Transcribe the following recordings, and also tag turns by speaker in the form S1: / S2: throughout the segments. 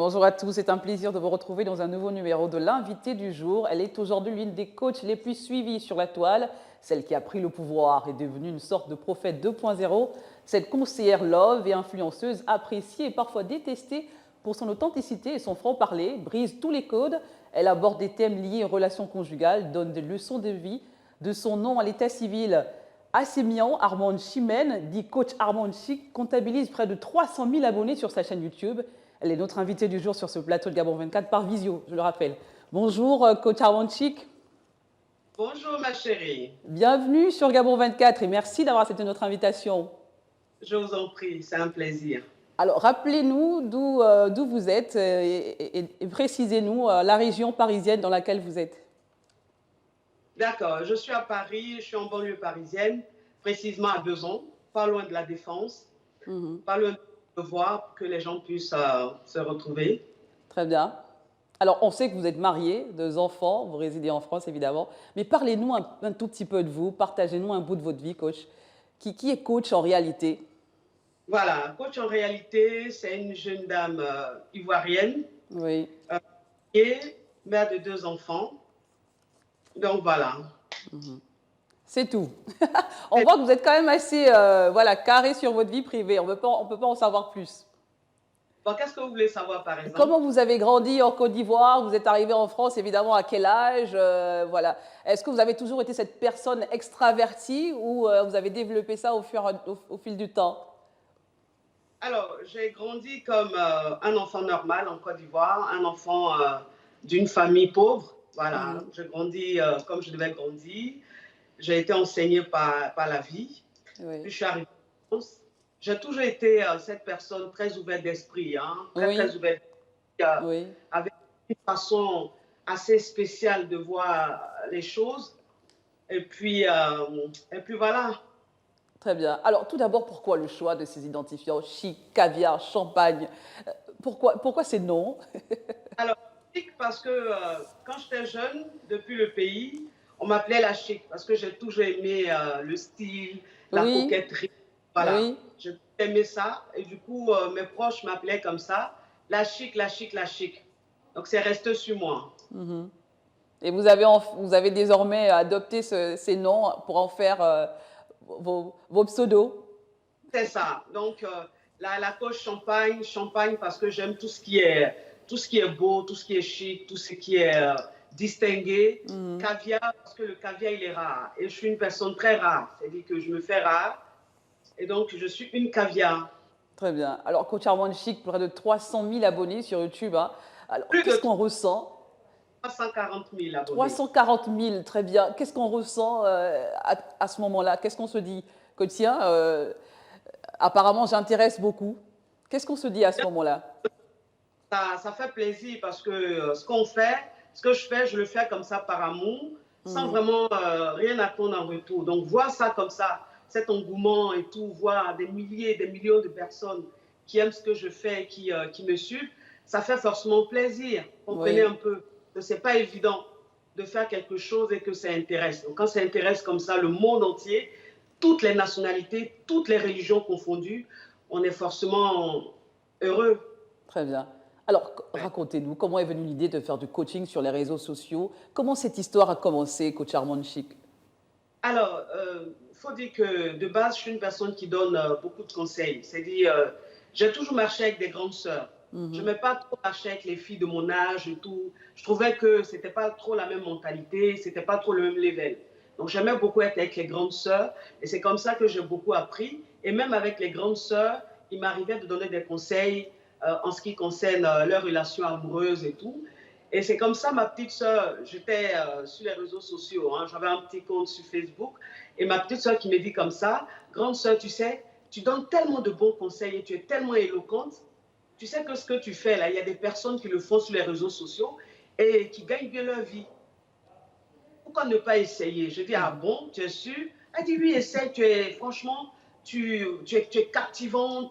S1: Bonjour à tous, c'est un plaisir de vous retrouver dans un nouveau numéro de l'invité du jour. Elle est aujourd'hui l'une des coachs les plus suivies sur la toile, celle qui a pris le pouvoir et est devenue une sorte de prophète 2.0. Cette conseillère love et influenceuse appréciée et parfois détestée pour son authenticité et son franc-parler, brise tous les codes. Elle aborde des thèmes liés aux relations conjugales, donne des leçons de vie, de son nom à l'état civil. Assemian Armand Chimène, dit coach Armand Chic, comptabilise près de 300 000 abonnés sur sa chaîne YouTube. Elle est notre invitée du jour sur ce plateau de Gabon 24 par visio, je le rappelle. Bonjour, coach Armand Chic.
S2: Bonjour ma chérie.
S1: Bienvenue sur Gabon 24 et merci d'avoir accepté notre invitation.
S2: Je vous en prie, c'est un plaisir.
S1: Alors, rappelez-nous d'où vous êtes et précisez-nous la région parisienne dans laquelle vous êtes.
S2: D'accord, je suis à Paris, je suis en banlieue parisienne, précisément à Besançon, pas loin de la Défense, pas loin de voir que les gens puissent se retrouver.
S1: Très bien. Alors, on sait que vous êtes marié, 2 enfants, vous résidez en France évidemment, mais parlez-nous un tout petit peu de vous, partagez-nous un bout de votre vie, coach. Qui est coach en réalité?
S2: Voilà, coach en réalité, c'est une jeune dame ivoirienne
S1: Oui.
S2: qui est mère de 2 enfants. Donc voilà.
S1: C'est tout. On voit que vous êtes quand même assez voilà, carré sur votre vie privée. On ne peut pas en savoir plus.
S2: Bon, qu'est-ce que vous voulez savoir par exemple?
S1: Comment vous avez grandi en Côte d'Ivoire? Vous êtes arrivé en France, évidemment, à quel âge? Voilà. Est-ce que vous avez toujours été cette personne extravertie ou vous avez développé ça au fil du temps?
S2: Alors, j'ai grandi comme un enfant normal en Côte d'Ivoire, un enfant d'une famille pauvre. Voilà, j'ai grandi comme je devais grandir. J'ai été enseignée par la vie.
S1: Oui.
S2: Puis je suis arrivée en France. J'ai toujours été cette personne très ouverte d'esprit, hein, très,
S1: Oui.
S2: très ouverte,
S1: Oui.
S2: avec une façon assez spéciale de voir les choses. Et puis voilà.
S1: Très bien. Alors, tout d'abord, pourquoi le choix de ces identifiants chic, caviar, champagne? Pourquoi ces noms?
S2: Alors, chic parce que quand j'étais jeune, depuis le pays, on m'appelait la chic parce que j'ai toujours aimé le style, la
S1: Oui.
S2: coquetterie. Voilà,
S1: Oui.
S2: j'ai aimé ça. Et du coup, mes proches m'appelaient comme ça, la chic, la chic, la chic. Donc, c'est resté sur moi.
S1: Et vous avez désormais adopté ces noms pour en faire vos pseudos.
S2: C'est ça. Donc, la coche champagne, champagne parce que j'aime tout ce qui est beau, tout ce qui est chic, tout ce qui est distingué. Caviar parce que le caviar, il est rare. Et je suis une personne très rare. C'est-à-dire que je me fais rare. Et donc, je suis une caviar.
S1: Très bien. Alors, coach Armand Chic, près de 300 000 abonnés sur YouTube. Hein. Alors,
S2: Plus
S1: qu'est-ce
S2: de
S1: qu'on ressent?
S2: 340 000 abonnés.
S1: 340 000, très bien. Qu'est-ce qu'on ressent à ce moment-là? Qu'est-ce qu'on se dit? Que tiens, apparemment, j'intéresse beaucoup. Qu'est-ce qu'on se dit à ce moment-là?
S2: Ça fait plaisir parce que ce que je fais, je le fais comme ça par amour, sans vraiment rien attendre en retour. Donc, voir ça comme ça, cet engouement et tout, voir des milliers, des millions de personnes qui aiment ce que je fais, qui me suivent, ça fait forcément plaisir. Comprenez
S1: Oui,
S2: un peu que ce n'est pas évident de faire quelque chose et que ça intéresse. Donc, quand ça intéresse comme ça le monde entier, toutes les nationalités, toutes les religions confondues, on est forcément heureux.
S1: très bien. Alors,
S2: Ouais.
S1: racontez-nous, comment est venue l'idée de faire du coaching sur les réseaux sociaux? Comment cette histoire a commencé, coach Armand Chic?
S2: Alors, il faut dire que de base, je suis une personne qui donne beaucoup de conseils. C'est-à-dire, j'ai toujours marché avec des grandes sœurs. Je n'aimais pas trop marcher avec les filles de mon âge et tout. Je trouvais que ce n'était pas trop la même mentalité, ce n'était pas trop le même level. Donc, j'aimais beaucoup être avec les grandes sœurs et c'est comme ça que j'ai beaucoup appris. Et même avec les grandes sœurs, il m'arrivait de donner des conseils en ce qui concerne leurs relations amoureuses et tout. Et c'est comme ça, ma petite soeur, j'étais sur les réseaux sociaux, hein, j'avais un petit compte sur Facebook, et ma petite soeur qui me dit comme ça, grande soeur, tu sais, tu donnes tellement de bons conseils et tu es tellement éloquente, tu sais que ce que tu fais là, il y a des personnes qui le font sur les réseaux sociaux et qui gagnent bien leur vie. Pourquoi ne pas essayer? Je dis, ah bon, tu es sûr? Elle dit, oui, essaie, franchement, tu es captivant,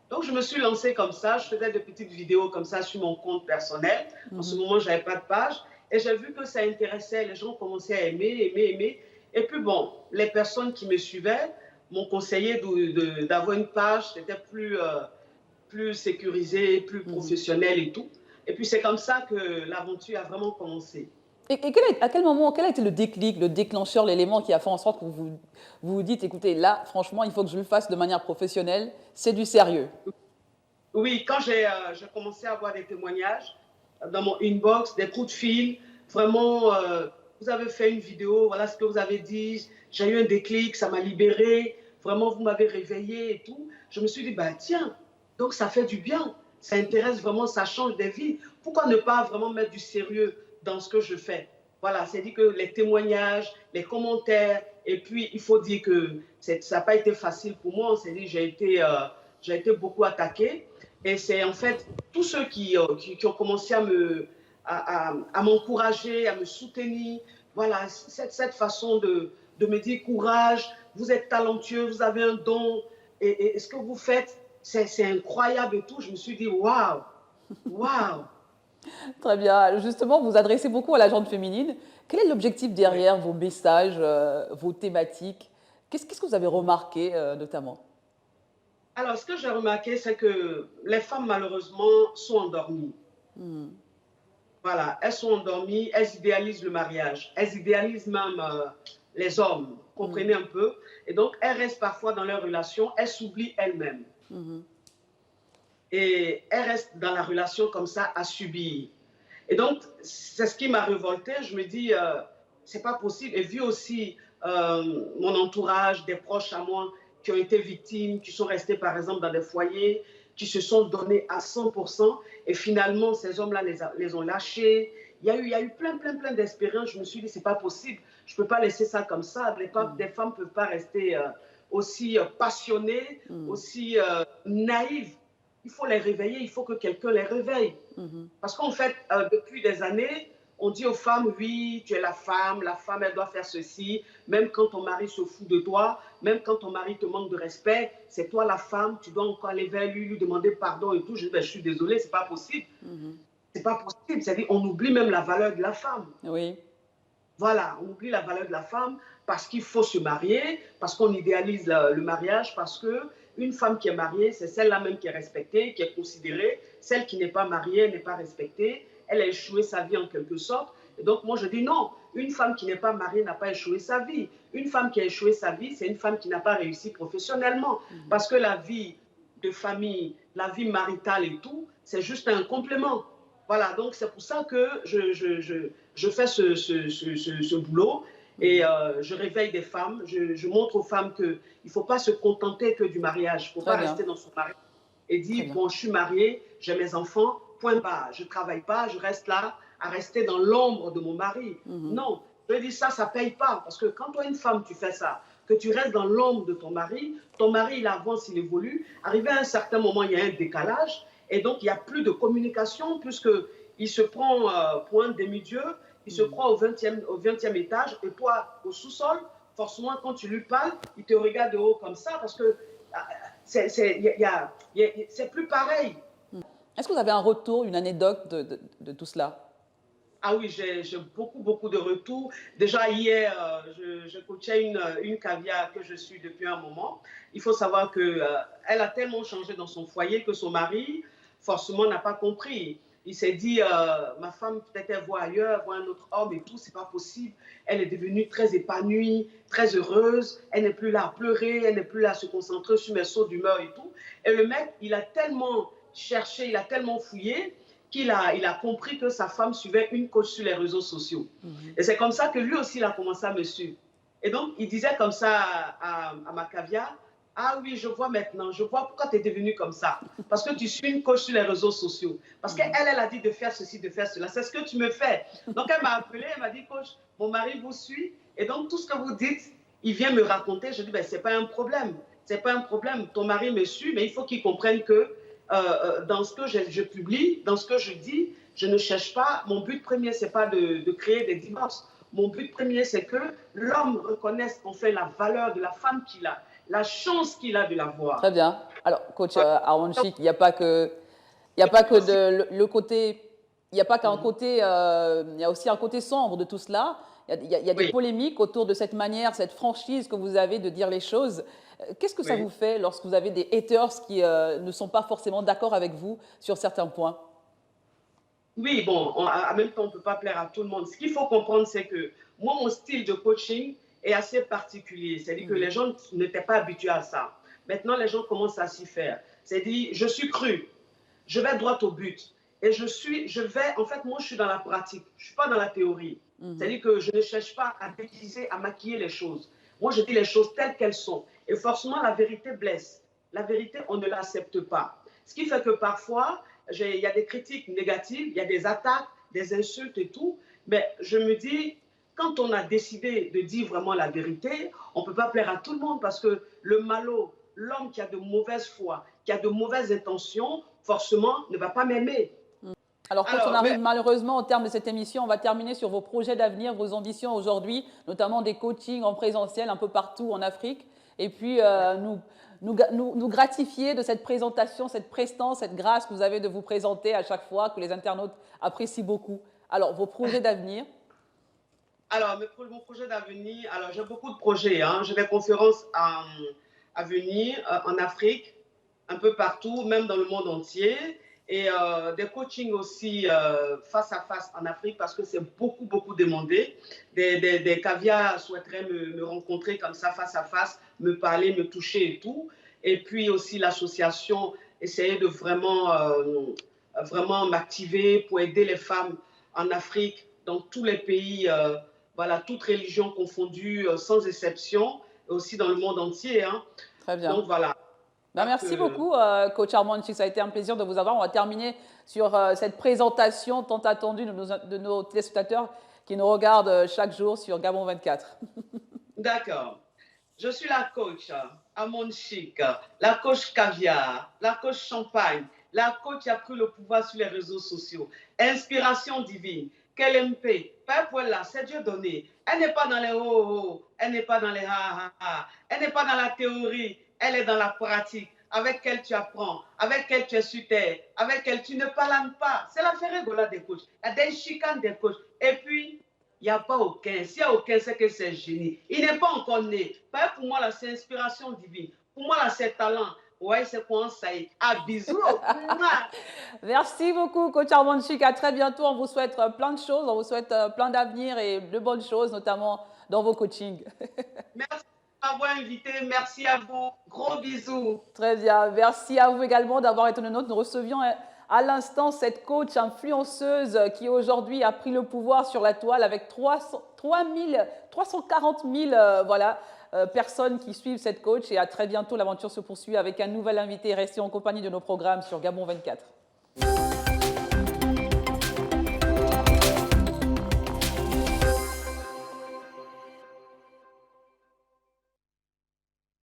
S2: Donc, je me suis lancée comme ça, je faisais des petites vidéos comme ça sur mon compte personnel. En ce moment, je n'avais pas de page. Et j'ai vu que ça intéressait, les gens commençaient à aimer, aimer, aimer. Et puis bon, les personnes qui me suivaient m'ont conseillé d'avoir une page, c'était plus plus sécurisé, plus professionnel et tout. Et puis c'est comme ça que l'aventure a vraiment commencé.
S1: Et à quel moment, quel a été le déclic, le déclencheur, l'élément qui a fait en sorte que vous dites, écoutez, là, franchement, il faut que je le fasse de manière professionnelle, c'est du sérieux.
S2: Oui, quand j'ai commencé à avoir des témoignages dans mon inbox, des coups de fil, vraiment, vous avez fait une vidéo, voilà ce que vous avez dit, j'ai eu un déclic, ça m'a libéré, vraiment, vous m'avez réveillé et tout. Je me suis dit, bah tiens, donc ça fait du bien, ça intéresse vraiment, ça change des vies. Pourquoi ne pas vraiment mettre du sérieux dans ce que je fais? Voilà, c'est dit que les témoignages, les commentaires, et puis il faut dire que ça n'a pas été facile pour moi, c'est dit j'ai été beaucoup attaquée. Et c'est en fait tous ceux qui ont commencé à m'encourager, à me soutenir. Voilà, cette façon de me dire courage, vous êtes talentueux, vous avez un don, et ce que vous faites, c'est incroyable et tout. Je me suis dit, waouh, waouh.
S1: Très bien. Justement, vous vous adressez beaucoup à la gente féminine. Quel est l'objectif
S2: Oui.
S1: derrière vos messages, vos thématiques? Qu'est-ce que vous avez remarqué notamment?
S2: Alors, ce que j'ai remarqué, c'est que les femmes, malheureusement, sont endormies. Voilà, elles sont endormies, elles idéalisent le mariage, elles idéalisent même les hommes, comprenez un peu. Et donc, elles restent parfois dans leur relation, elles s'oublient elles-mêmes. Et elles restent dans la relation comme ça à subir. Et donc, c'est ce qui m'a révoltée. Je me dis, c'est pas possible. Et vu aussi mon entourage, des proches à moi qui ont été victimes, qui sont restés par exemple dans des foyers, qui se sont donnés à 100%, et finalement, ces hommes-là les ont lâchés. Il y a eu plein d'espérances. Je me suis dit, c'est pas possible. Je peux pas laisser ça comme ça. Des femmes peuvent pas rester aussi passionnées, aussi naïves. Il faut les réveiller, il faut que quelqu'un les réveille. Parce qu'en fait, depuis des années, on dit aux femmes, oui, tu es la femme, elle doit faire ceci, même quand ton mari se fout de toi, même quand ton mari te manque de respect, c'est toi la femme, tu dois encore aller vers lui, lui demander pardon et tout. Je dis, ben, je suis désolée, c'est pas possible. C'est pas possible, c'est-à-dire on oublie même la valeur de la femme.
S1: Oui.
S2: Voilà, on oublie la valeur de la femme parce qu'il faut se marier, parce qu'on idéalise le mariage, parce qu'une femme qui est mariée, c'est celle-là même qui est respectée, qui est considérée. Celle qui n'est pas mariée n'est pas respectée. Elle a échoué sa vie en quelque sorte. Et donc moi je dis non, une femme qui n'est pas mariée n'a pas échoué sa vie. Une femme qui a échoué sa vie, c'est une femme qui n'a pas réussi professionnellement. Parce que la vie de famille, la vie maritale et tout, c'est juste un complément. Voilà, donc c'est pour ça que je fais ce boulot et je réveille des femmes. Je montre aux femmes qu'il ne faut pas se contenter que du mariage. Il ne faut pas rester dans son mariage et dire, bon, je suis mariée, j'ai mes enfants, point barre. Je ne travaille pas, je reste là à rester dans l'ombre de mon mari. Non, je dis ça ne paye pas. Parce que quand toi, une femme, tu fais ça, que tu restes dans l'ombre de ton mari, il avance, il évolue. Arrivé à un certain moment, il y a un décalage. Et donc, il n'y a plus de communication puisqu'il se prend pour un demi-dieu, il se croit au 20e étage, et toi, au sous-sol, forcément, quand tu lui parles, il te regarde de haut comme ça parce que c'est plus pareil.
S1: Est-ce que vous avez un retour, une anecdote de tout cela?
S2: Ah oui, j'ai beaucoup de retours. Déjà hier, je coachais une caviar que je suis depuis un moment. Il faut savoir qu'elle a tellement changé dans son foyer que son mari, forcément, n'a pas compris. Il s'est dit, ma femme, peut-être elle voit ailleurs, voit un autre homme et tout, c'est pas possible. Elle est devenue très épanouie, très heureuse. Elle n'est plus là à pleurer, elle n'est plus là à se concentrer sur mes sauts d'humeur et tout. Et le mec, il a tellement cherché, il a tellement fouillé il a compris que sa femme suivait une coach sur les réseaux sociaux. Et c'est comme ça que lui aussi, il a commencé à me suivre. Et donc, il disait comme ça à ma caviar, ah oui, je vois maintenant, je vois pourquoi tu es devenue comme ça. Parce que tu suis une coach sur les réseaux sociaux. Parce qu'elle, elle a dit de faire ceci, de faire cela. C'est ce que tu me fais. Donc, elle m'a appelé, elle m'a dit, coach, mon mari vous suit. Et donc, tout ce que vous dites, il vient me raconter. Je dis, ben, c'est pas un problème. C'est pas un problème. Ton mari me suit, mais il faut qu'il comprenne que dans ce que je publie, dans ce que je dis, je ne cherche pas, mon but premier, ce n'est pas de créer des divorces. Mon but premier, c'est que l'homme reconnaisse en fait la valeur de la femme qu'il a, la chance qu'il a de l'avoir.
S1: Très bien. Alors, coach Aronchik, il n'y a pas que, le côté, il n'y a pas qu'un côté, il y a aussi un côté sombre de tout cela. Il y a des polémiques autour de cette manière, cette franchise que vous avez de dire les choses. Qu'est-ce que ça
S2: Oui.
S1: vous fait lorsque vous avez des haters qui ne sont pas forcément d'accord avec vous sur certains points?
S2: Oui, bon, en même temps, on ne peut pas plaire à tout le monde. Ce qu'il faut comprendre, c'est que moi, mon style de coaching est assez particulier. C'est-à-dire que
S1: Mhm.
S2: les gens n'étaient pas habitués à ça. Maintenant, les gens commencent à s'y faire. C'est-à-dire, je suis cru, je vais droit au but. Et en fait, moi, je suis dans la pratique. Je ne suis pas dans la théorie.
S1: Mhm.
S2: C'est-à-dire que je ne cherche pas à déguiser, à maquiller les choses. Moi, je dis les choses telles qu'elles sont. Et forcément, la vérité blesse. La vérité, on ne l'accepte pas. Ce qui fait que parfois, il y a des critiques négatives, il y a des attaques, des insultes et tout. Mais je me dis, quand on a décidé de dire vraiment la vérité, on ne peut pas plaire à tout le monde parce que le malaud, l'homme qui a de mauvaise foi, qui a de mauvaises intentions, forcément ne va pas m'aimer.
S1: Alors, quand on
S2: Alors,
S1: arrive
S2: mais
S1: malheureusement au terme de cette émission, on va terminer sur vos projets d'avenir, vos ambitions aujourd'hui, notamment des coachings en présentiel un peu partout en Afrique, et puis nous gratifier de cette présentation, cette prestance, cette grâce que vous avez de vous présenter à chaque fois, que les internautes apprécient beaucoup. Alors, vos projets d'avenir?
S2: Alors, mon projet d'avenir, alors j'ai beaucoup de projets, hein. J'ai des conférences à venir en Afrique, un peu partout, même dans le monde entier, et des coachings aussi face à face en Afrique parce que c'est beaucoup, beaucoup demandé. Des caviars souhaiteraient me rencontrer comme ça, face à face, me parler, me toucher et tout. Et puis aussi l'association, essayer de vraiment m'activer pour aider les femmes en Afrique, dans tous les pays. Voilà, toutes religions confondues, sans exception, et aussi dans le monde entier, hein.
S1: Très bien.
S2: Donc voilà.
S1: Ben, merci beaucoup, coach Armanchi. Ça a été un plaisir de vous avoir. On va terminer sur cette présentation tant attendue de nos téléspectateurs qui nous regardent chaque jour sur Gabon 24.
S2: D'accord. Je suis la coach Amon Chic, la coach caviar, la coach champagne, la coach qui a pris le pouvoir sur les réseaux sociaux. Inspiration divine. Quel MP, Père Poella, c'est Dieu donné. Elle n'est pas dans les oh, oh, elle n'est pas dans les ha ha ha, elle n'est pas dans la théorie, elle est dans la pratique, avec elle tu apprends, avec elle tu es sur terre, avec elle tu ne parles pas. C'est la ferregola des coachs, il y a des chicanes des coachs. Et puis, il n'y a pas aucun. S'il n'y a aucun, c'est que c'est génie. Il n'est pas encore né. Pour moi, là, c'est inspiration divine. Pour moi, là, c'est talent. Ouais, c'est quoi ça y est. Ah, bisous.
S1: Merci beaucoup, coach Armanchik. À très bientôt. On vous souhaite plein de choses. On vous souhaite plein d'avenir et de bonnes choses, notamment dans vos coachings.
S2: Merci de m'avoir invité. Merci à vous. Gros bisous.
S1: Très bien. Merci à vous également d'avoir été le nôtre. Nous recevions à l'instant cette coach influenceuse qui aujourd'hui a pris le pouvoir sur la toile avec 340 000 voilà, personnes qui suivent cette coach. Et à très bientôt. L'aventure se poursuit avec un nouvel invité. Restez en compagnie de nos programmes sur Gabon 24.